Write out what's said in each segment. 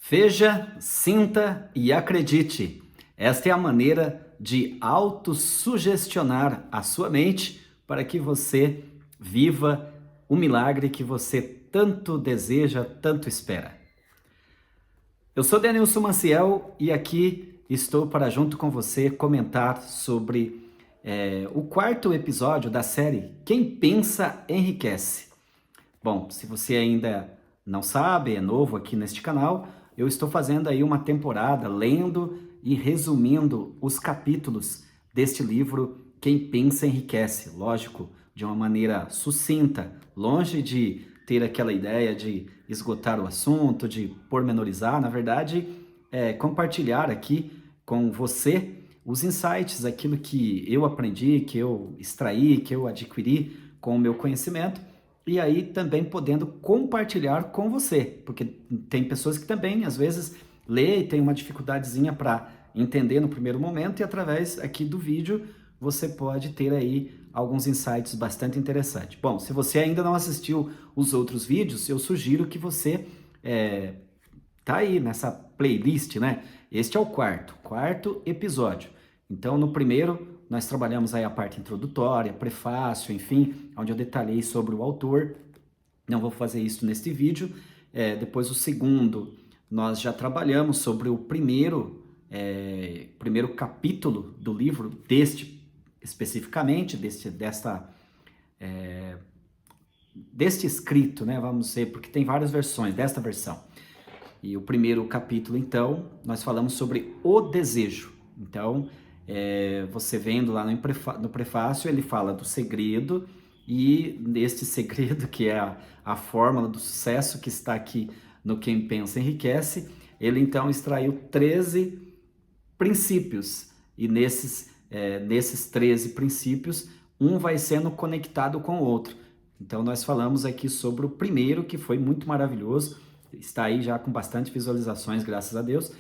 Veja, sinta e acredite. Esta é a maneira de autossugestionar a sua mente para que você viva o milagre que você tanto deseja, tanto espera. Eu sou Denilson Maciel e aqui estou para, junto com você, comentar sobre o quarto episódio da série Quem Pensa Enriquece. Bom, se você ainda não sabe, é novo aqui neste canal, eu estou fazendo aí uma temporada lendo e resumindo os capítulos deste livro Quem Pensa Enriquece. Lógico, de uma maneira sucinta, longe de ter aquela ideia de esgotar o assunto, de pormenorizar, na verdade, compartilhar aqui com você os insights, aquilo que eu aprendi, que eu extraí, que eu adquiri com o meu conhecimento, e aí também podendo compartilhar com você, porque tem pessoas que também, às vezes, lê e tem uma dificuldadezinha para entender no primeiro momento, e através aqui do vídeo você pode ter aí alguns insights bastante interessantes. Bom, se você ainda não assistiu os outros vídeos, eu sugiro que você tá aí nessa playlist, né? Este é o quarto episódio. Então, no primeiro, nós trabalhamos aí a parte introdutória, prefácio, enfim, onde eu detalhei sobre o autor. Não vou fazer isso neste vídeo. Depois, o segundo, nós já trabalhamos sobre o primeiro capítulo do livro, especificamente, deste escrito, né? Vamos dizer, porque tem várias versões desta versão. E o primeiro capítulo, então, nós falamos sobre o desejo. Então, você vendo lá no prefácio, ele fala do segredo, e neste segredo, que é a fórmula do sucesso que está aqui no Quem Pensa Enriquece, ele então extraiu 13 princípios, e nesses 13 princípios, um vai sendo conectado com o outro. Então, nós falamos aqui sobre o primeiro, que foi muito maravilhoso, está aí já com bastante visualizações, graças a Deus,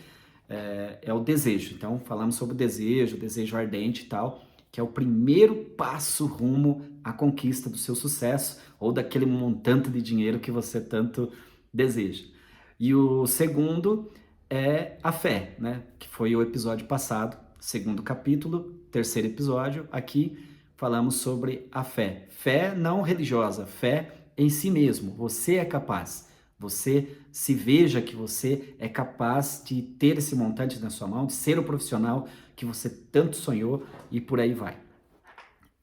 é o desejo. Então, falamos sobre o desejo ardente e tal, que é o primeiro passo rumo à conquista do seu sucesso ou daquele montante de dinheiro que você tanto deseja. E o segundo é a fé, né? Que foi o episódio passado, segundo capítulo, terceiro episódio. Aqui falamos sobre a fé. Fé não religiosa, fé em si mesmo. Você é capaz. Você se veja que você é capaz de ter esse montante na sua mão, de ser o profissional que você tanto sonhou, e por aí vai.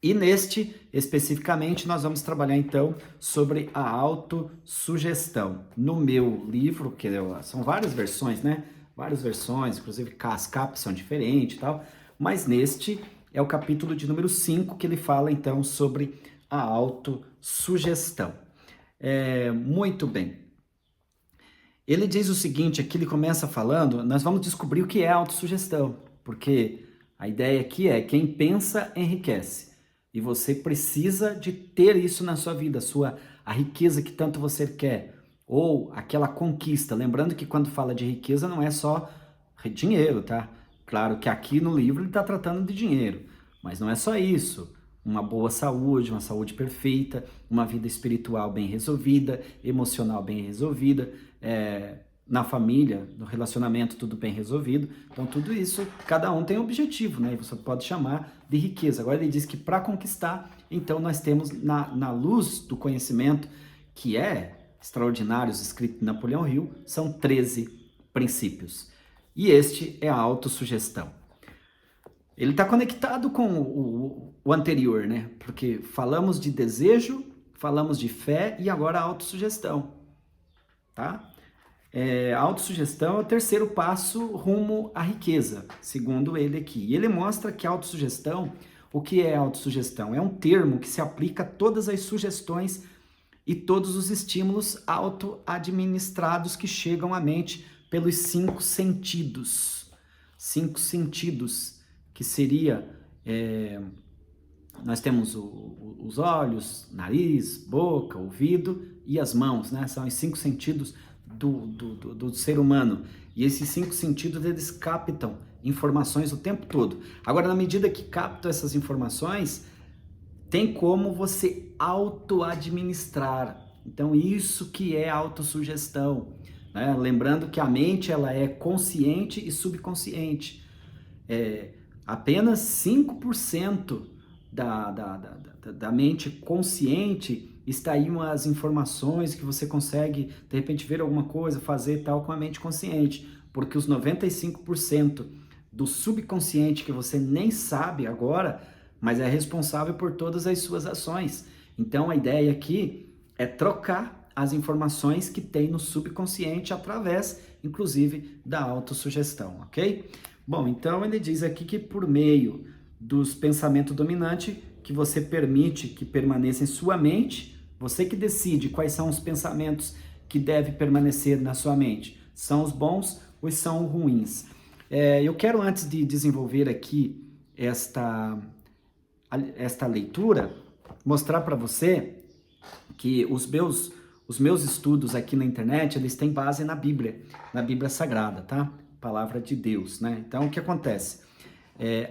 E neste, especificamente, nós vamos trabalhar então sobre a autossugestão. No meu livro, que são várias versões, né? Várias versões, inclusive as capas são diferentes e tal, mas neste é o capítulo de número 5, que ele fala então sobre a autossugestão. Muito bem. Ele diz o seguinte, aqui ele começa falando, nós vamos descobrir o que é autossugestão, porque a ideia aqui é quem pensa enriquece, e você precisa de ter isso na sua vida, a riqueza que tanto você quer, ou aquela conquista. Lembrando que quando fala de riqueza não é só dinheiro, tá? Claro que aqui no livro ele está tratando de dinheiro, mas não é só isso. Uma boa saúde, uma saúde perfeita, uma vida espiritual bem resolvida, emocional bem resolvida, na família, no relacionamento tudo bem resolvido. Então tudo isso, cada um tem um objetivo, né? E você pode chamar de riqueza. Agora ele diz que para conquistar, então nós temos na luz do conhecimento, que é extraordinários, escrito em Napoleão Hill, são 13 princípios. E este é a autossugestão. Ele está conectado com o anterior, né? Porque falamos de desejo, falamos de fé e agora a autossugestão, tá? A autossugestão é o terceiro passo rumo à riqueza, segundo ele aqui. E ele mostra que a autossugestão, o que é autossugestão? É um termo que se aplica a todas as sugestões e todos os estímulos auto-administrados que chegam à mente pelos 5 sentidos. 5 sentidos, que seria, nós temos os olhos, nariz, boca, ouvido e as mãos, né? São os 5 sentidos do ser humano. E esses 5 sentidos, eles captam informações o tempo todo. Agora, na medida que captam essas informações, tem como você auto-administrar Então, isso que é autossugestão, né? Lembrando que a mente ela é consciente e subconsciente. Apenas 5% da mente consciente estariam as informações que você consegue, de repente, ver alguma coisa, fazer tal com a mente consciente, porque os 95% do subconsciente que você nem sabe agora, mas é responsável por todas as suas ações. Então a ideia aqui é trocar as informações que tem no subconsciente através, inclusive, da autossugestão, ok? Bom, então ele diz aqui que por meio dos pensamentos dominantes, que você permite que permaneça em sua mente, você que decide quais são os pensamentos que devem permanecer na sua mente. São os bons ou são os ruins? Eu quero, antes de desenvolver aqui esta leitura, mostrar para você que os meus estudos aqui na internet, eles têm base na Bíblia Sagrada, tá? Palavra de Deus, né? Então, o que acontece?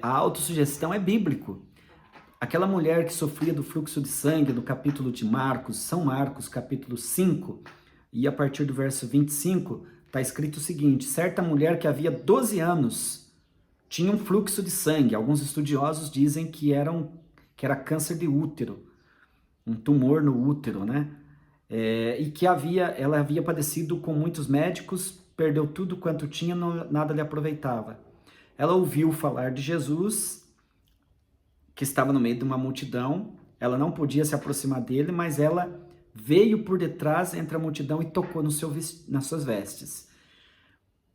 A autossugestão é bíblico. Aquela mulher que sofria do fluxo de sangue, no capítulo de Marcos, São Marcos, capítulo 5, e a partir do verso 25, está escrito o seguinte: certa mulher que havia 12 anos tinha um fluxo de sangue. Alguns estudiosos dizem que era câncer de útero, um tumor no útero, né? E que ela havia padecido com muitos médicos, perdeu tudo quanto tinha, nada lhe aproveitava. Ela ouviu falar de Jesus, que estava no meio de uma multidão, ela não podia se aproximar dele, mas ela veio por detrás entre a multidão e tocou nas suas vestes.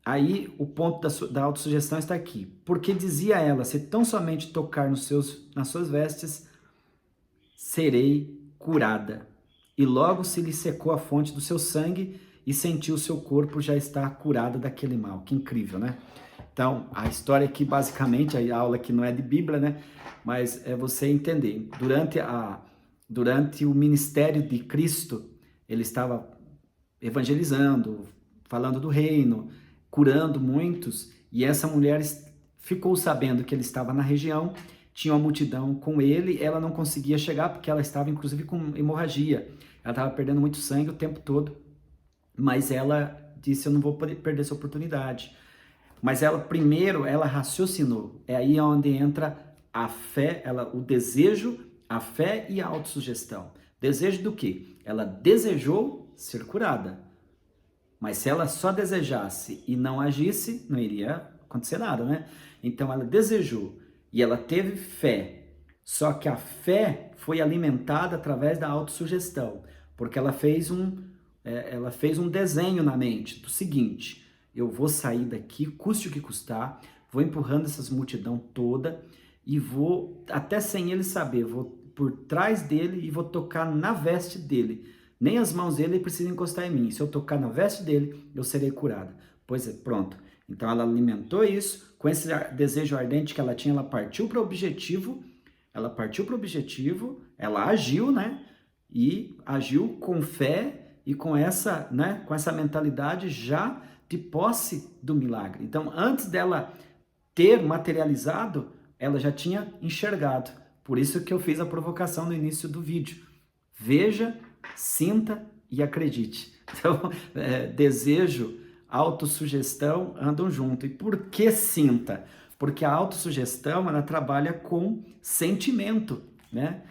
Aí o ponto da autossugestão está aqui, porque dizia ela: se tão somente tocar nas suas vestes, serei curada. E logo se lhe secou a fonte do seu sangue e sentiu o seu corpo já estar curado daquele mal. Que incrível, né? Então, a história aqui, basicamente, a aula aqui não é de Bíblia, né? Mas é você entender. Durante o ministério de Cristo, ele estava evangelizando, falando do reino, curando muitos, e essa mulher ficou sabendo que ele estava na região, tinha uma multidão com ele, ela não conseguia chegar porque ela estava inclusive com hemorragia, ela estava perdendo muito sangue o tempo todo, mas ela disse: eu não vou perder essa oportunidade. Mas ela raciocinou, é aí onde entra a fé, o desejo, a fé e a autossugestão. Desejo do quê? Ela desejou ser curada, mas se ela só desejasse e não agisse, não iria acontecer nada, né? Então ela desejou e ela teve fé, só que a fé foi alimentada através da autossugestão, porque ela fez um desenho na mente do seguinte: eu vou sair daqui, custe o que custar, vou empurrando essas multidão toda e vou, até sem ele saber, vou por trás dele e vou tocar na veste dele. Nem as mãos dele precisam encostar em mim. Se eu tocar na veste dele, eu serei curada. Pois é, pronto. Então ela alimentou isso, com esse desejo ardente que ela tinha, ela partiu para o objetivo, ela agiu, né? E agiu com fé e com essa mentalidade já de posse do milagre. Então, antes dela ter materializado, ela já tinha enxergado. Por isso que eu fiz a provocação no início do vídeo. Veja, sinta e acredite. Então, desejo, autossugestão andam junto. E por que sinta? Porque a autossugestão, ela trabalha com sentimento, né?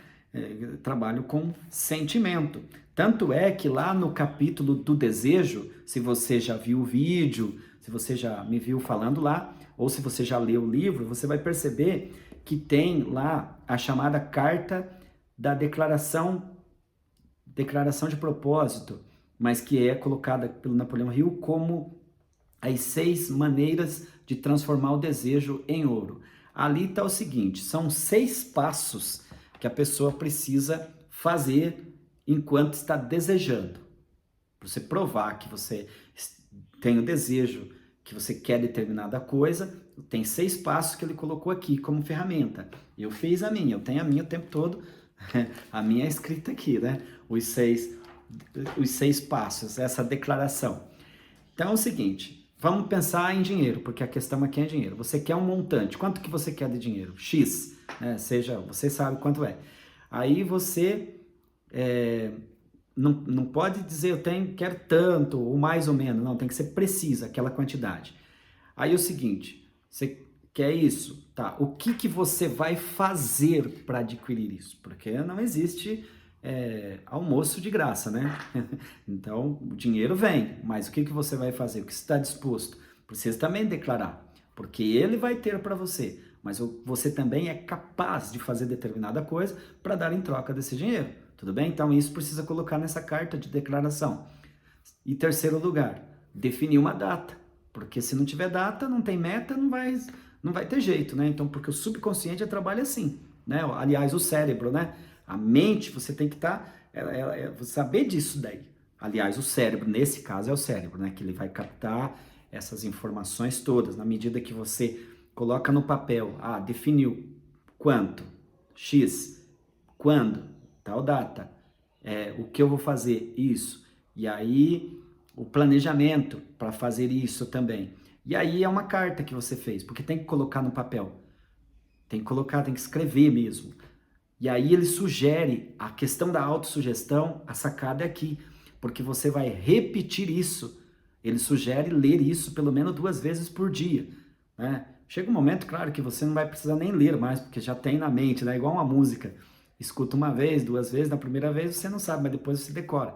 Trabalho com sentimento. Tanto é que lá no capítulo do desejo, se você já viu o vídeo, se você já me viu falando lá, ou se você já leu o livro, você vai perceber que tem lá a chamada carta da declaração de propósito, mas que é colocada pelo Napoleão Hill como as 6 maneiras de transformar o desejo em ouro. Ali está o seguinte: são 6 passos que a pessoa precisa fazer enquanto está desejando. Para você provar que você tem o desejo, que você quer determinada coisa, tem 6 passos que ele colocou aqui como ferramenta. Eu fiz a minha, eu tenho a minha o tempo todo, a minha é escrita aqui, né? Os seis passos, essa declaração. Então é o seguinte, vamos pensar em dinheiro, porque a questão aqui é dinheiro. Você quer um montante, quanto que você quer de dinheiro? X, né? Você sabe quanto é. Aí você não pode dizer quero tanto, ou mais ou menos, não, tem que ser precisa aquela quantidade. Aí é o seguinte, você quer isso? Tá, o que você vai fazer para adquirir isso? Porque não existe almoço de graça, né? Então, o dinheiro vem, mas o que você vai fazer? O que você está disposto? Precisa também declarar, porque ele vai ter para você, mas você também é capaz de fazer determinada coisa para dar em troca desse dinheiro, tudo bem? Então, isso precisa colocar nessa carta de declaração. E terceiro lugar, definir uma data, porque se não tiver data, não tem meta, não vai ter jeito, né? Então, porque o subconsciente trabalha assim, né? Aliás, o cérebro, né? A mente, você tem que estar, saber disso daí. Aliás, o cérebro, nesse caso é o cérebro, né? Que ele vai captar essas informações todas, na medida que você coloca no papel, definiu quanto, X, quando, tal data, o que eu vou fazer, isso, e aí o planejamento para fazer isso também. E aí é uma carta que você fez, porque tem que colocar no papel, tem que colocar, tem que escrever mesmo. E aí ele sugere a questão da autossugestão, a sacada é aqui, porque você vai repetir isso. Ele sugere ler isso pelo menos 2 vezes por dia, né? Chega um momento, claro, que você não vai precisar nem ler mais, porque já tem na mente, né? Igual uma música. Escuta uma vez, 2 vezes, na primeira vez você não sabe, mas depois você decora.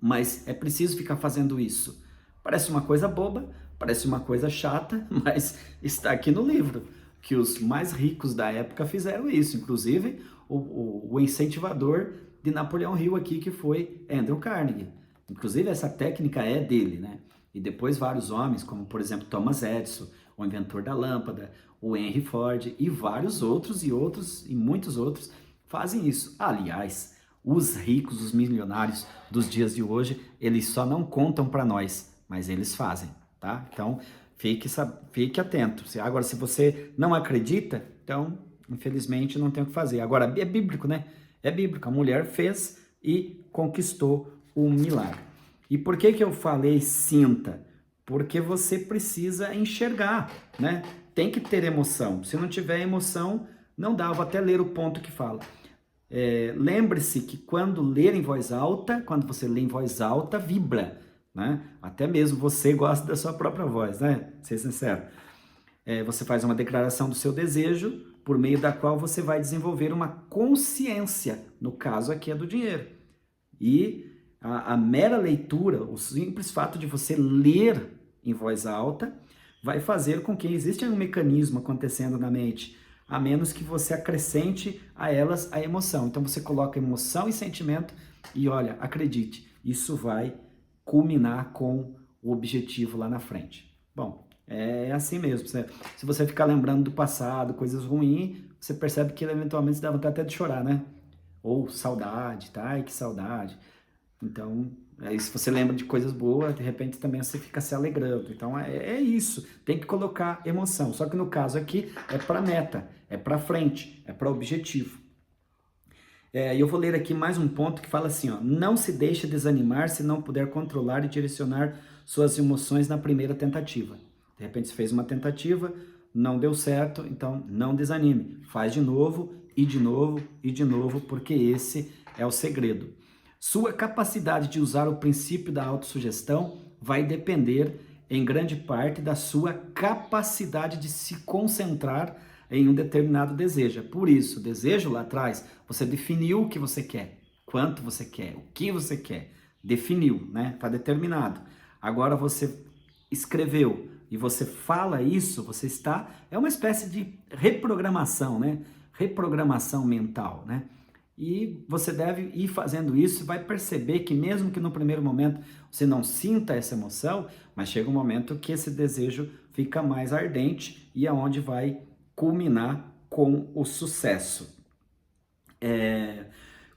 Mas é preciso ficar fazendo isso. Parece uma coisa boba, parece uma coisa chata, mas está aqui no livro, que os mais ricos da época fizeram isso, inclusive o incentivador de Napoleão Hill aqui, que foi Andrew Carnegie. Inclusive essa técnica é dele, né? E depois vários homens, como por exemplo Thomas Edison, o inventor da lâmpada, o Henry Ford e vários outros e muitos outros fazem isso. Aliás, os ricos, os milionários dos dias de hoje, eles só não contam para nós, mas eles fazem, tá? Então, fique atento. Agora, se você não acredita, então, infelizmente, não tem o que fazer. Agora, é bíblico, né? É bíblico. A mulher fez e conquistou o milagre. E por que eu falei sinta? Porque você precisa enxergar, né? Tem que ter emoção. Se não tiver emoção, não dá. Eu vou até ler o ponto que fala. Lembre-se que quando ler em voz alta, quando você lê em voz alta, vibra, né? Até mesmo você gosta da sua própria voz, né? Ser sincero. Você faz uma declaração do seu desejo, por meio da qual você vai desenvolver uma consciência, no caso aqui é do dinheiro. E a mera leitura, o simples fato de você ler em voz alta, vai fazer com que exista um mecanismo acontecendo na mente, a menos que você acrescente a elas a emoção. Então você coloca emoção e sentimento e olha, acredite, isso vai culminar com o objetivo lá na frente. Bom, é assim mesmo. Se você ficar lembrando do passado, coisas ruins, você percebe que eventualmente dá vontade até de chorar, né? Ou saudade, tá? Ai, que saudade. Então, se você lembra de coisas boas, de repente também você fica se alegrando. Então, é isso. Tem que colocar emoção. Só que no caso aqui, é para meta, é para frente, é para objetivo. E eu vou ler aqui mais um ponto que fala assim, ó, não se deixe desanimar se não puder controlar e direcionar suas emoções na primeira tentativa. De repente você fez uma tentativa, não deu certo, então não desanime. Faz de novo, e de novo, e de novo, porque esse é o segredo. Sua capacidade de usar o princípio da autossugestão vai depender, em grande parte, da sua capacidade de se concentrar em um determinado desejo. Por isso, desejo lá atrás, você definiu o que você quer, quanto você quer, o que você quer, definiu, né? Está determinado. Agora você escreveu e você fala isso, você está, é uma espécie de reprogramação, né? Reprogramação mental, né? E você deve ir fazendo isso e vai perceber que mesmo que no primeiro momento você não sinta essa emoção, mas chega um momento que esse desejo fica mais ardente e é onde vai culminar com o sucesso.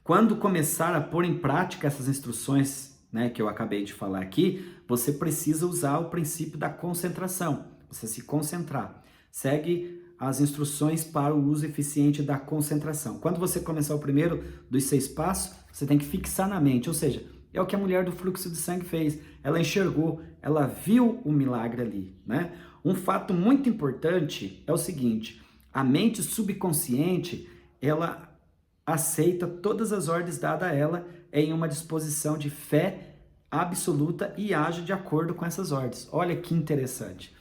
Quando começar a pôr em prática essas instruções, né, que eu acabei de falar aqui, você precisa usar o princípio da concentração, você se concentrar. Segue as instruções para o uso eficiente da concentração. Quando você começar o primeiro dos 6 passos, você tem que fixar na mente, ou seja, é o que a mulher do fluxo de sangue fez. Ela enxergou, ela viu o milagre ali, né? Um fato muito importante é o seguinte, a mente subconsciente, ela aceita todas as ordens dadas a ela em uma disposição de fé absoluta e age de acordo com essas ordens. Olha que interessante.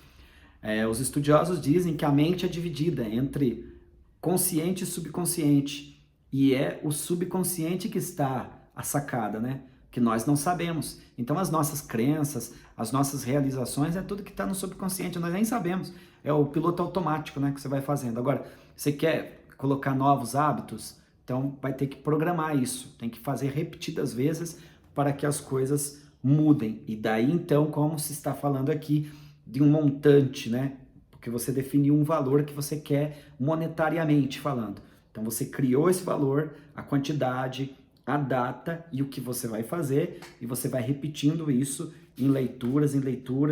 Os estudiosos dizem que a mente é dividida entre consciente e subconsciente, e é o subconsciente que está a sacada, né? Que nós não sabemos. Então as nossas crenças, as nossas realizações, é tudo que está no subconsciente, nós nem sabemos. É o piloto automático, né, que você vai fazendo. Agora, você quer colocar novos hábitos? Então vai ter que programar isso, tem que fazer repetidas vezes para que as coisas mudem. E daí então, como se está falando aqui, de um montante, né? Porque você definiu um valor que você quer monetariamente falando. Então você criou esse valor, a quantidade, a data e o que você vai fazer, e você vai repetindo isso em leitura,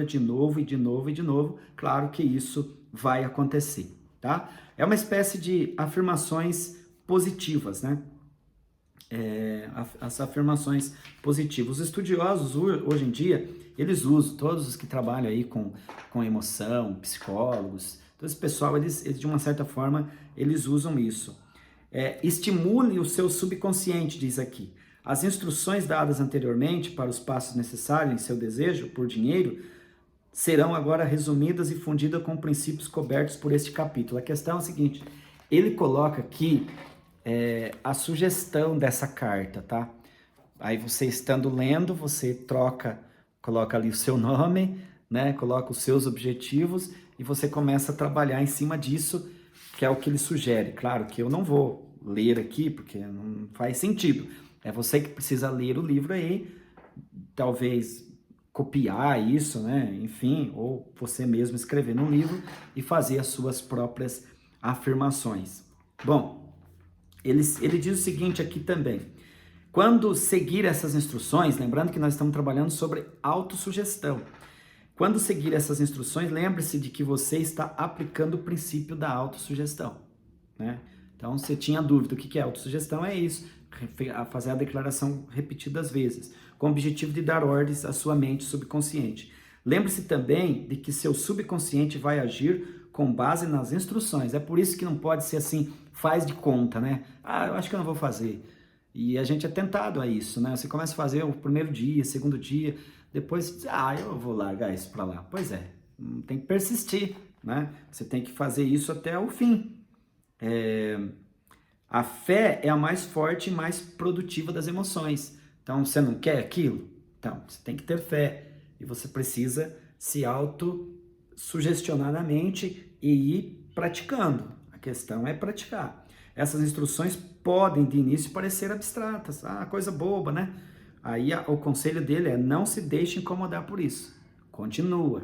de novo e de novo e de novo. Claro que isso vai acontecer, tá? É uma espécie de afirmações positivas, né? As afirmações positivas. Os estudiosos, hoje em dia, eles usam, todos os que trabalham aí com emoção, psicólogos, todo esse pessoal, eles de uma certa forma, eles usam isso. Estimule o seu subconsciente, diz aqui. As instruções dadas anteriormente para os passos necessários em seu desejo por dinheiro serão agora resumidas e fundidas com princípios cobertos por este capítulo. A questão é a seguinte, ele coloca aqui a sugestão dessa carta, tá? Aí você estando lendo, você coloca ali o seu nome, né? Coloca os seus objetivos e você começa a trabalhar em cima disso, que é o que ele sugere. Claro que eu não vou ler aqui, porque não faz sentido. É você que precisa ler o livro aí, talvez copiar isso, né? Enfim, ou você mesmo escrever no livro e fazer as suas próprias afirmações. Bom, ele diz o seguinte aqui também. Quando seguir essas instruções, lembrando que nós estamos trabalhando sobre autossugestão. Quando seguir essas instruções, lembre-se de que você está aplicando o princípio da autossugestão, né? Então, você tinha dúvida, o que é autossugestão? É isso, fazer a declaração repetidas vezes, com o objetivo de dar ordens à sua mente subconsciente. Lembre-se também de que seu subconsciente vai agir com base nas instruções. É por isso que não pode ser assim, faz de conta, né? Ah, eu acho que eu não vou fazer. E a gente é tentado a isso, né? Você começa a fazer o primeiro dia, segundo dia, depois, eu vou largar isso para lá. Pois é, tem que persistir, né? Você tem que fazer isso até o fim. A fé é a mais forte e mais produtiva das emoções. Então, você não quer aquilo? Então, você tem que ter fé. E você precisa se auto-sugestionar na mente e ir praticando. A questão é praticar. Essas instruções podem, de início, parecer abstratas. Coisa boba, né? Aí, o conselho dele é: não se deixe incomodar por isso. Continua.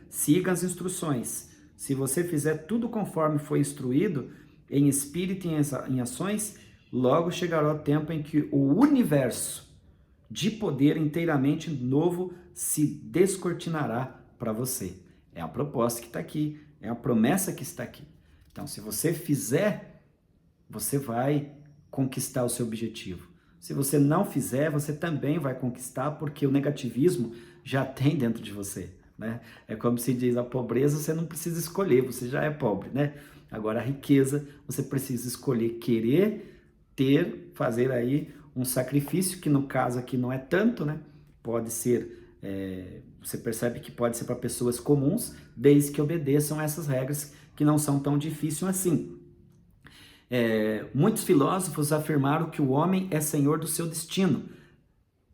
Siga as instruções. Se você fizer tudo conforme foi instruído, em espírito e em ações, logo chegará o tempo em que o universo de poder inteiramente novo se descortinará para você. É a proposta que está aqui, é a promessa que está aqui. Então, se você fizer, você vai conquistar o seu objetivo. Se você não fizer, você também vai conquistar, porque o negativismo já tem dentro de você, né? É como se diz, a pobreza você não precisa escolher, você já é pobre, né? Agora a riqueza, você precisa escolher querer ter, fazer aí um sacrifício, que no caso aqui não é tanto, né? Pode ser, você percebe que pode ser para pessoas comuns, desde que obedeçam essas regras que não são tão difíceis assim. Muitos filósofos afirmaram que o homem é senhor do seu destino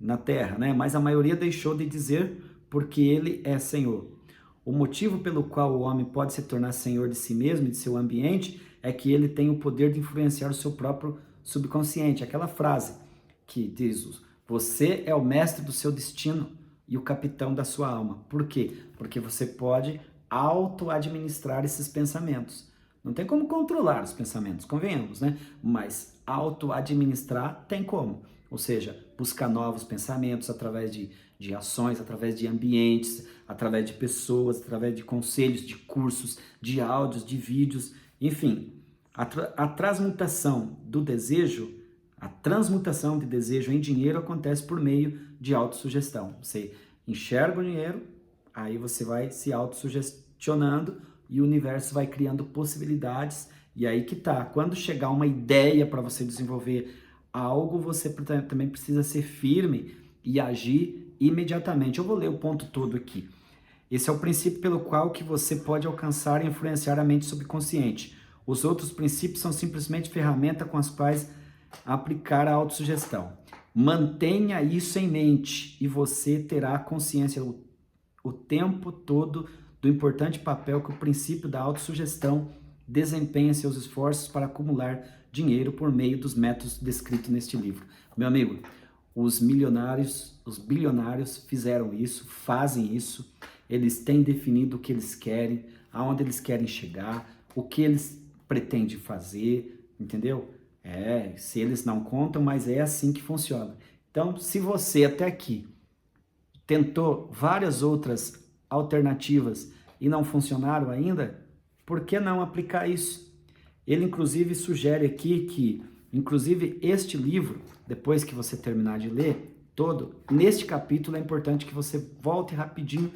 na Terra, né? Mas a maioria deixou de dizer porque ele é senhor. O motivo pelo qual o homem pode se tornar senhor de si mesmo e de seu ambiente é que ele tem o poder de influenciar o seu próprio subconsciente. Aquela frase que diz: você é o mestre do seu destino e o capitão da sua alma. Por quê? Porque você pode auto-administrar esses pensamentos. Não tem como controlar os pensamentos, convenhamos, né? Mas auto-administrar tem como. Ou seja, buscar novos pensamentos através de ações, através de ambientes, através de pessoas, através de conselhos, de cursos, de áudios, de vídeos, enfim. A transmutação do desejo, a transmutação de desejo em dinheiro acontece por meio de autossugestão. Você enxerga o dinheiro, aí você vai se autossugestionando e o universo vai criando possibilidades. E aí que tá, quando chegar uma ideia para você desenvolver algo, você também precisa ser firme e agir imediatamente. Eu vou ler o ponto todo aqui. Esse é o princípio pelo qual que você pode alcançar e influenciar a mente subconsciente. Os outros princípios são simplesmente ferramentas com as quais aplicar a autossugestão. Mantenha isso em mente e você terá consciência o tempo todo do importante papel que o princípio da autossugestão desempenha em seus esforços para acumular dinheiro por meio dos métodos descritos neste livro. Meu amigo, os milionários, os bilionários fizeram isso, fazem isso, eles têm definido o que eles querem, aonde eles querem chegar, o que eles pretendem fazer, entendeu? Se eles não contam, mas é assim que funciona. Então, se você até aqui tentou várias outras alternativas e não funcionaram ainda, por que não aplicar isso? Ele, inclusive, sugere aqui que, inclusive, este livro, depois que você terminar de ler todo, neste capítulo é importante que você volte rapidinho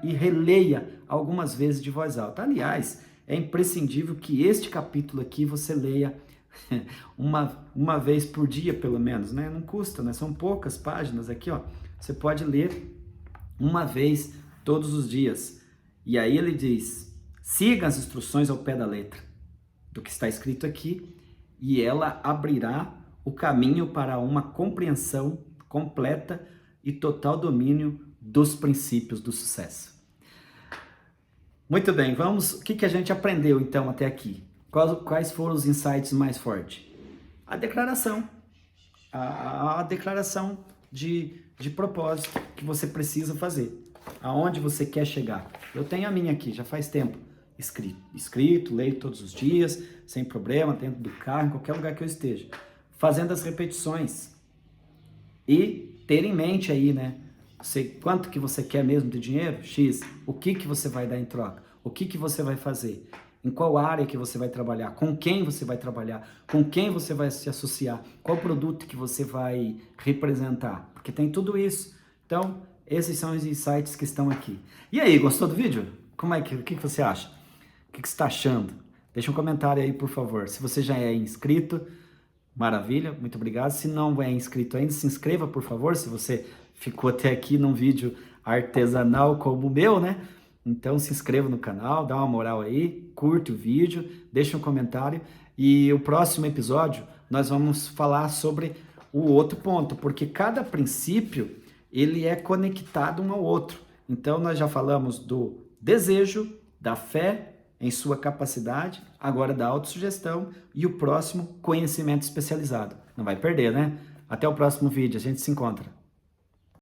e releia algumas vezes de voz alta. Aliás, é imprescindível que este capítulo aqui você leia uma vez por dia, pelo menos, né? Não custa, né? São poucas páginas aqui, ó. Você pode ler uma vez todos os dias. E aí ele diz: siga as instruções ao pé da letra do que está escrito aqui, e ela abrirá o caminho para uma compreensão completa e total domínio dos princípios do sucesso. Muito bem, vamos. O que a gente aprendeu então até aqui? Quais foram os insights mais fortes? A declaração. A declaração de propósito que você precisa fazer. Aonde você quer chegar. Eu tenho a minha aqui, já faz tempo. Escrito, leio todos os dias, sem problema, dentro do carro, em qualquer lugar que eu esteja. Fazendo as repetições. E ter em mente aí, né? Quanto que você quer mesmo de dinheiro? X. O que você vai dar em troca? O que você vai fazer? Em qual área que você vai trabalhar? Com quem você vai trabalhar? Com quem você vai se associar? Qual produto que você vai representar? Porque tem tudo isso. Então, esses são os insights que estão aqui. E aí, gostou do vídeo? O que você acha? O que você está achando? Deixa um comentário aí, por favor. Se você já é inscrito, maravilha, muito obrigado. Se não é inscrito ainda, se inscreva, por favor, se você ficou até aqui num vídeo artesanal como o meu, né? Então se inscreva no canal, dá uma moral aí, curte o vídeo, deixa um comentário. E o próximo episódio nós vamos falar sobre o outro ponto, porque cada princípio ele é conectado um ao outro. Então nós já falamos do desejo, da fé em sua capacidade, agora da autossugestão e o próximo, conhecimento especializado. Não vai perder, né? Até o próximo vídeo, a gente se encontra.